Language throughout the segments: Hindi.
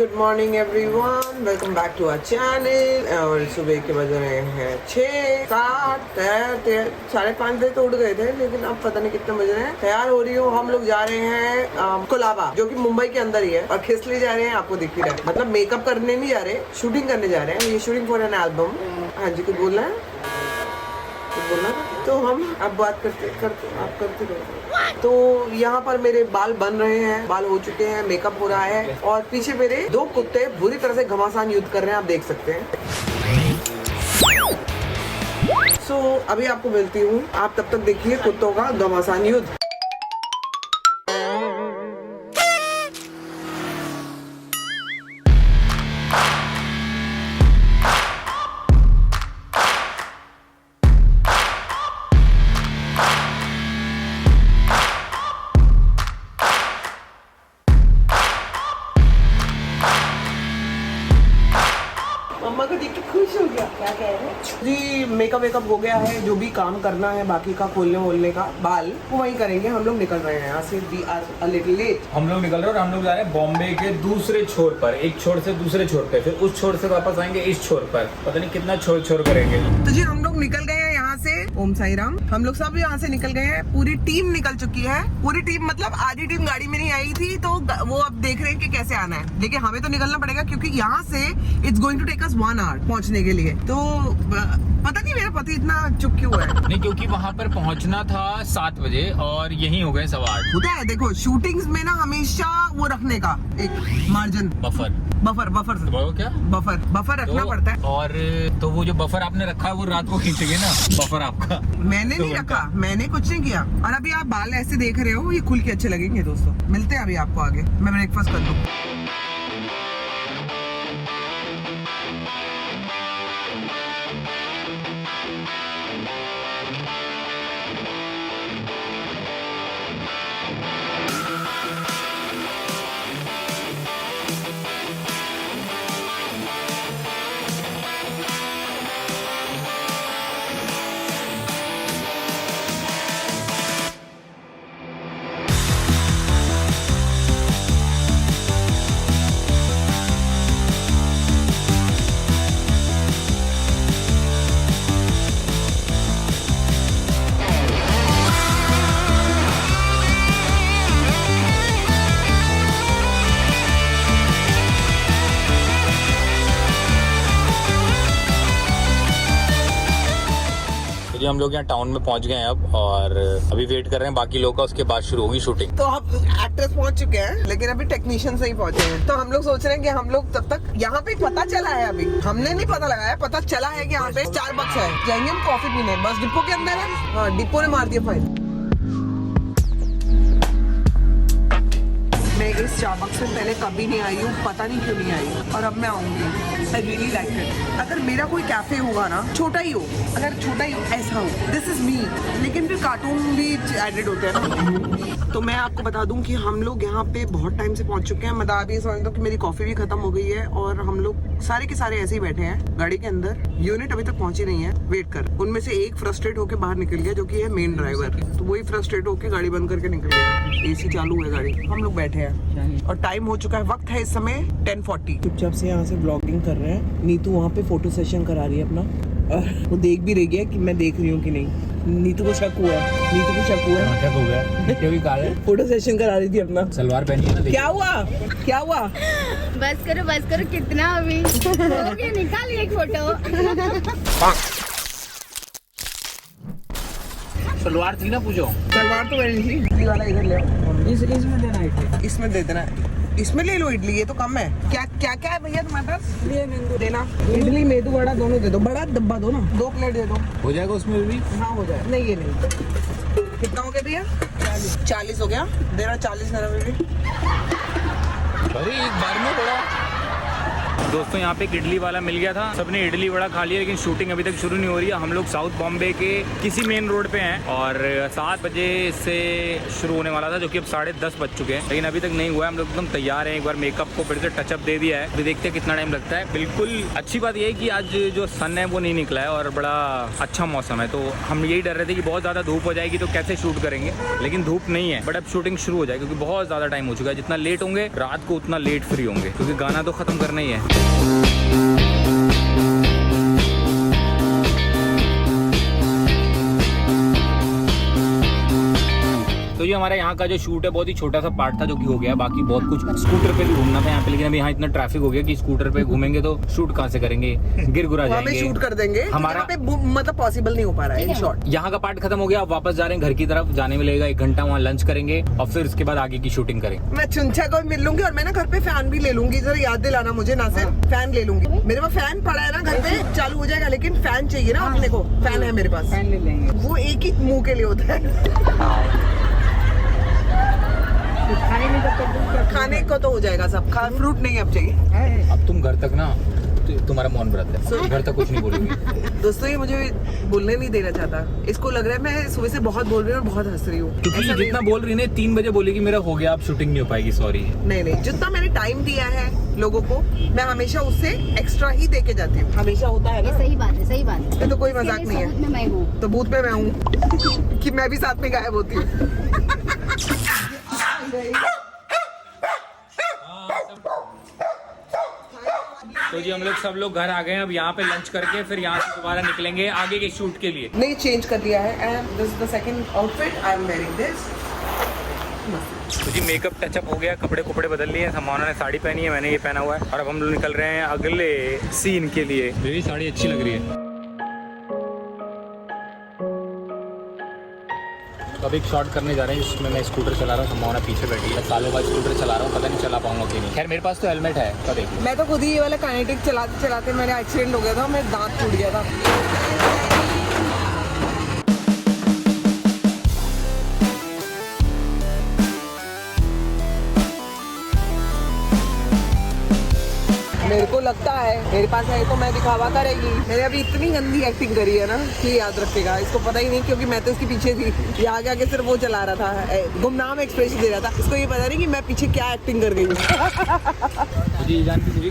Good morning everyone, welcome back to our channel. और सुबह के बज रहे हैं 6-7 5:30 बजे तो उठ गए थे, लेकिन अब पता नहीं कितने बज रहे हैं। तैयार हो रही हूँ, हम लोग जा रहे हैं कोलाबा, जो कि मुंबई के अंदर ही है। और किस लिए जा रहे हैं आपको दिख ही रहा है, मतलब मेकअप करने नहीं जा रहे, शूटिंग करने जा रहे हैं। ये शूटिंग फॉर एन एल्बम। हाँ जी, कुछ बोलना है? तो हम अब बात करते आप करते रहो। तो यहाँ पर मेरे बाल बन रहे हैं, बाल हो चुके हैं, मेकअप हो रहा है, और पीछे मेरे 2 कुत्ते बुरी तरह से घमासान युद्ध कर रहे हैं, आप देख सकते हैं। सो अभी आपको मिलती हूँ, आप तब तक देखिए कुत्तों का घमासान युद्ध। मम्मा को देख के खुश हो गया। क्या कह रहे हैं जी? मेकअप हो गया है, जो भी काम करना है बाकी का, खोलने वोलने का, बाल वो वही करेंगे। हम लोग निकल रहे हैं यहाँ से, we are a little late. हम लोग निकल रहे हैं और हम लोग जा रहे हैं बॉम्बे के दूसरे छोर पर, एक छोर से दूसरे छोर पे, फिर उस छोर से वापस आएंगे इस छोर पर। पता नहीं कितना छोर करेंगे। तो जी हम लोग निकल गए हैं यहाँ से। ओम साई राम। हम लोग सब यहाँ से निकल गए हैं, पूरी टीम निकल चुकी है। पूरी टीम मतलब आधी टीम गाड़ी में नहीं आई थी, तो वो अब देख रहे हैं कि कैसे आना है। लेकिन हमें तो निकलना पड़ेगा, क्योंकि यहाँ से it's going to take us 1 hour पहुँचने के लिए। तो पता नहीं मेरा पति इतना चुप क्यों है। नहीं, क्योंकि वहाँ पर पहुँचना था 7 बजे और यहीं हो गए 8:15। होता है, देखो शूटिंग्स में ना हमेशा वो रखने का एक मार्जिन, बफर वो क्या बफर रखना पड़ता है। और तो वो जो बफर आपने रखा है वो रात को खींचेंगे ना बफर आपका। मैंने नहीं रखा, मैंने कुछ नहीं किया। और अभी आप बाल ऐसे देख रहे हो, ये खुल के अच्छे लगेंगे दोस्तों। मिलते हैं अभी आपको आगे, मैं ब्रेकफास्ट कर लूँ। हम लोग यहाँ टाउन में पहुँच गए हैं अब, और अभी वेट कर रहे हैं बाकी लोग का, उसके बाद शुरू होगी शूटिंग। तो अब एक्टर्स पहुंच चुके हैं, लेकिन अभी टेक्नीशियन से ही पहुंचे हैं। तो हम लोग सोच रहे हैं कि हम लोग तब तक यहाँ पे पता चला है, अभी हमने नहीं पता लगाया, पता चला है कि यहाँ पे स्टारबक्स है, जाएंगे हम कॉफी पीने। बस डिपो के अंदर है। हाँ, डिपो ने मार दिया फाइन। मैं इस स्टारबक्स से पहले कभी नहीं आई हूँ, पता नहीं क्यों नहीं आई, और अब मैं आऊंगी। I really like it. अगर मेरा कोई कैफे होगा ना, छोटा ही हो, अगर छोटा ही ऐसा हो, दिस इज मी, लेकिन फिर कार्टून भी एडेड होते हैं ना। तो मैं आपको बता दूं कि हम लोग यहाँ पे बहुत टाइम से पहुंच चुके हैं। मतलब आप ये समझ दो कि मेरी कॉफी भी खत्म हो गई है, और हम लोग सारे के सारे ऐसे ही बैठे हैं गाड़ी के अंदर। यूनिट अभी तक पहुंची नहीं है, वेट कर। उनमें से एक फ्रस्ट्रेट होकर बाहर निकल गया, जो कि है मेन ड्राइवर। तो वही फ्रस्ट्रेट होकर गाड़ी बंद करके निकल गया। एसी चालू है गाड़ी, हम लोग बैठे हैं और टाइम हो चुका है। वक्त है इस समय 10:40। चुपचाप से यहाँ से ब्लॉगिंग कर रहे हैं। नीतू वहाँ पे फोटो सेशन करा रही है अपना, और वो देख भी रही है कि मैं देख रही हूँ कि नहीं। नीतू को शक हुआ है, शक हो गया। फोटो सेशन करा रही थी अपना। सलवार पहनी है ना। क्या हुआ? बस करो कितना अभी हो गया, निकाल एक फोटो। सलवार थी ना, पूछो। सलवार तो मैंने थी। इडली वाला इधर ले आओ। इसमें देना है, इसमें दे देना है। इसमें ले लो इडली, ये तो कम है। क्या है भैया तुम्हारे पास? देना इडली मेदू वड़ा दोनों दे दो, बड़ा डब्बा दो ना, 2 प्लेट दे दो। हो जाएगा उसमें भी। हाँ हो जाए। नहीं ये नहीं। कितना हो गया भैया? 40 हो गया। दे रहा 40 ना भी। अरे एक बार में बड़ा दोस्तों यहाँ पे एक इडली वाला मिल गया था, सबने इडली वड़ा खा लिया, लेकिन शूटिंग अभी तक शुरू नहीं हो रही है। हम लोग साउथ बॉम्बे के किसी मेन रोड पे हैं और 7 बजे से शुरू होने वाला था, जो कि अब 10:30 बज चुके हैं, लेकिन अभी तक नहीं हुआ है। हम लोग एकदम तैयार हैं, एक बार मेकअप को फिर से टचअप दे दिया है, अभी देखते हैं कितना टाइम लगता है। बिल्कुल अच्छी बात यह है कि आज जो सन है वो नहीं निकला है और बड़ा अच्छा मौसम है, तो हम यही डर रहे थे कि बहुत ज़्यादा धूप हो जाएगी तो कैसे शूट करेंगे, लेकिन धूप नहीं है। बट अब शूटिंग शुरू हो जाएगी क्योंकि बहुत ज़्यादा टाइम हो चुका है। जितना लेट होंगे रात को उतना लेट फ्री होंगे, क्योंकि गाना तो ख़त्म करना ही है। तो ये हमारा यहाँ का जो शूट है बहुत ही छोटा सा पार्ट था जो कि हो गया, बाकी बहुत कुछ स्कूटर पे भी घूमना था यहाँ पे, लेकिन अभी यहाँ इतना ट्रैफिक हो गया कि स्कूटर पे घूमेंगे तो शूट कहाँ से करेंगे, गिर गुरा जाएंगे। शूट कर देंगे हमारा पे मतलब पॉसिबल नहीं हो पा रहा है इन शॉर्ट। यहाँ का पार्ट खत्म हो गया, अब वापस जा रहे हैं घर की तरफ। जाने में लगेगा 1 घंटा, वहाँ लंच करेंगे और फिर उसके बाद आगे की शूटिंग करेंगे। मैं चुनछा को मिल लूंगी और मैं ना घर पे फैन भी ले लूंगी, जरा याद दिलाना मुझे ना से फैन ले लूंगी। मेरे पास फैन पड़ा है ना घर पे, चालू हो जाएगा, लेकिन फैन चाहिए ना अपने को। फैन है मेरे पास, फैन ले लेंगे, वो एक ही मुंह के लिए होता है। खाने को तो हो जाएगा सब, फ्रूट नहीं अब चाहिए। अब तुम घर तक ना तुम्हारा मौन व्रत है, घर तक कुछ नहीं बोलेंगे। दोस्तों ये मुझे बोलने नहीं देना चाहता, इसको लग रहा है मैं सुबह से बहुत बोल रही हूँ और बहुत हंस रही हूँ। क्योंकि जितना बोल रही है 3 बजे बोलेगी मेरा हो गया, अब शूटिंग नहीं हो पाएगी, सॉरी। नहीं, जितना मैंने टाइम दिया है लोगों को, मैं हमेशा उससे एक्स्ट्रा ही दे के जाती हूँ। हमेशा होता है ना। सही बात है, सही बात है। ये तो कोई मजाक नहीं है। मैं हूँ तो बूथ में मैं हूँ कि मैं भी साथ में गायब होती हूँ। तो जी हम लोग सब लोग घर आ गए हैं, अब यहाँ पे लंच करके फिर यहाँ से दोबारा निकलेंगे आगे के शूट के लिए। नहीं, चेंज कर दिया है and this is the second outfit I am wearing this. तो जी मेकअप टचअप हो गया, कपड़े बदल लिए, समानों ने साड़ी पहनी है, मैंने ये पहना हुआ है और अब हम लोग निकल रहे हैं अगले सीन के लिए। मेरी साड़ी अच्छी लग रही है। तो अब एक शॉट करने जा रहे हैं जिसमें मैं स्कूटर चला रहा हूँ, समाना पीछे बैठी है। सालों बाद स्कूटर चला रहा हूँ, पता नहीं चला पाऊंगा कि नहीं। खैर मेरे पास तो हेलमेट है, तो देखिए। मैं तो खुद ही ये वाला काइनेटिक चलाते चलाते मेरा एक्सीडेंट हो गया था, मेरा दांत टूट गया था। मेरे को लगता है मेरे पास है तो मैं दिखावा करेगी। मैंने अभी इतनी गंदी एक्टिंग करी है ना कि याद रखेगा, इसको पता ही नहीं क्योंकि मैं तो इसके पीछे थी, ये आगे आगे सिर्फ वो चला रहा था, गुमनाम एक्सप्रेशन दे रहा था। इसको ये पता नहीं कि मैं पीछे क्या एक्टिंग कर गई हूँ। मुझे ये जान के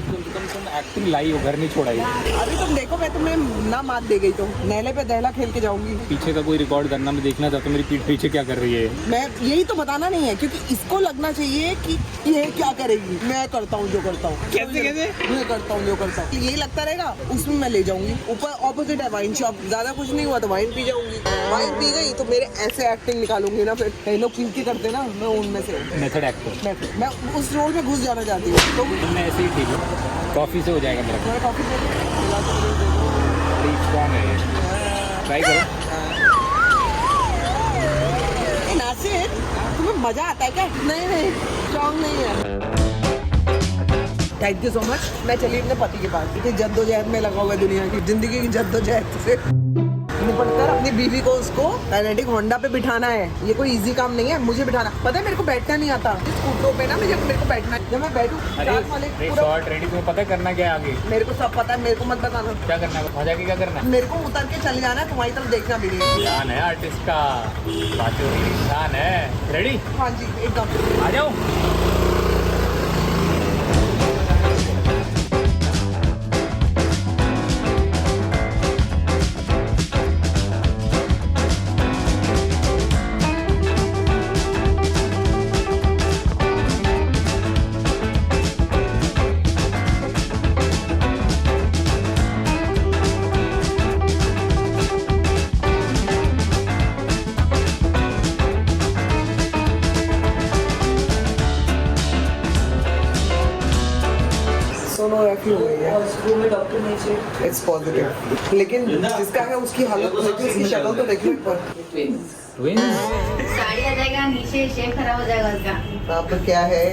तुम एक्टिंग लाई हो, घर नहीं छोड़ा ये। अभी तुम देखो, मैं तुम्हें ना मात दे गई तो नहले पे दहला खेल के जाऊंगी। पीछे का कोई रिकॉर्ड करना, मैं देखना चाहता हूँ मेरी पीठ पीछे क्या कर रही है। मैं यही तो बताना नहीं है क्योंकि इसको लगना चाहिए कि ये क्या करेगी। मैं करता हूँ जो करता हूँ, कैसे मैं करता हूँ जो करता हूँ, यही लगता रहेगा, उसमें मैं ले जाऊंगी। ऊपर ऑपोजिट है वाइन शॉप, ज्यादा कुछ नहीं हुआ तो वाइन पी जाऊंगी। वाइन पी गई तो मेरे ऐसे एक्टिंग निकालूंगी ना, फिर कई लोग पी के करते ना, मैं उनमें से मेथड एक्टर, मैं उस रोल में घुस जाना चाहती हूँ। तो मैं ऐसे ही ठीक हूँ, कॉफी से हो जाएगा मेरा। मैं कॉफी बड़ी स्ट्रॉन्ग है ये, ट्राई करो। नासिर, तुम्हें मजा आता है क्या? नहीं, स्ट्रॉन्ग नहीं है। Thank you so much. मैं चली अपने पति के पास, इतनी जद्दोजहद में लगा हुआ है दुनिया की, जिंदगी की जद्दोजहद से निपटकर अपनी बीवी को उसको काइनेटिक होंडा पे बिठाना है। ये कोई इजी काम नहीं है मुझे बिठाना। पता है मेरे को बैठना नहीं आता स्कूटरों पे ना, मेरे को बैठना है। जब मैं बैठूं शॉर्ट रेडी, तुम्हें पता करना क्या है आगे? मेरे को सब पता है, मेरे को मत बताना क्या करना है, जाके क्या करना है। मेरे को उतर के चले जाना है, तुम्हारी तरफ देखना भी नहीं। ध्यान है आर्टिस्ट का, बातें हो रही, ध्यान है। रेडी? हाँ जी, एकदम आ जाओ। सोनोग्राफी हो गई है, स्कूल में डॉक्टर ने चेक, इट्स पॉजिटिव। लेकिन जिसका है उसकी हालत तो देखो, उसकी शक्ल तो देखो एक बार। साड़ी आ जाएगा, नीचे शेप खराब हो जाएगा उसका। अब तो क्या है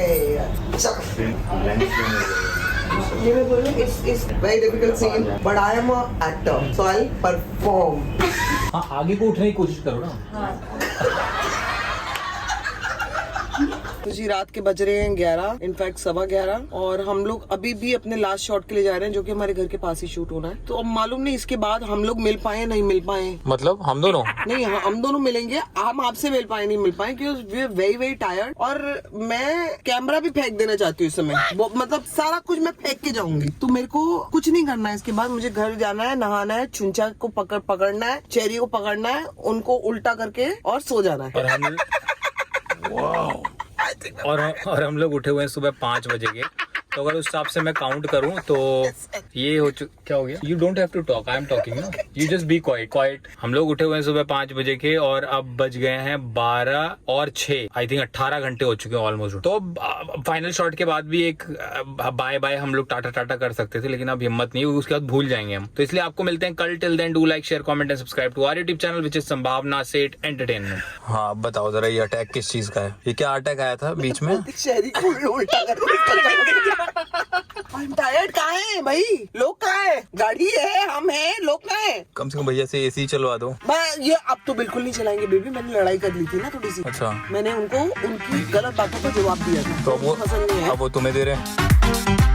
ये मैं बोलूं, it's very difficult scene but I am a actor so I perform. हाँ, आगे को उठने की कोशिश करो ना। तो जी रात के बज रहे हैं 11, इनफैक्ट 11:15, और हम लोग अभी भी अपने लास्ट शॉट के लिए जा रहे हैं, जो कि हमारे घर के पास ही शूट होना है। तो अब मालूम नहीं इसके बाद हम लोग मिल पाए नहीं मिल पाए। मतलब हम दोनों नहीं, हाँ, हम दोनों मिलेंगे, हम आपसे मिल पाए नहीं मिल पाए, क्योंकि we are very very tired. और मैं कैमरा भी फेंक देना चाहती हूँ इस समय, मतलब सारा कुछ मैं फेंक के जाऊंगी। तो मेरे को कुछ नहीं करना है इसके बाद, मुझे घर जाना है, नहाना है, चुंचा को पकड़ना है, चेरी को पकड़ना है, उनको उल्टा करके और सो जाना है। और हम लोग उठे हुए हैं सुबह 5 बजे के। तो अगर उस हिसाब से मैं काउंट करूं तो ये हो क्या हो गया? You don't have to talk, I am talking ना, यू जस्ट बी क्वाइट। हम लोग उठे हुए हैं सुबह 5 बजे के और अब बज गए हैं 12 और 6, आई थिंक 18 घंटे हो चुके हैं ऑलमोस्ट। तो फाइनल शॉट के बाद भी एक बाय बाय हम लोग टाटा कर सकते थे, लेकिन अब हिम्मत नहीं हुई, उसके बाद भूल जाएंगे हम। तो इसलिए आपको मिलते हैं कल। Till then do like, share, comment and subscribe to our YouTube channel which is Sambhavna Seth entertainment. हाँ बताओ जरा, ये अटैक किस चीज का है? ये क्या अटैक आया था बीच में? शहरी को उल्टा टायर्ड कहाँ है भाई? लोग कहाँ है? गाड़ी है, हम हैं, लोग कहाँ है? कम से कम भैया से एसी चलवा दो। मैं ये अब तो बिल्कुल नहीं चलाएंगे बेबी, मैंने लड़ाई कर ली थी ना थोड़ी सी। अच्छा, मैंने उनको उनकी गलत बातों का जवाब दिया था, तो वो पसंद नहीं है। अब वो तुम्हें दे रहे हैं।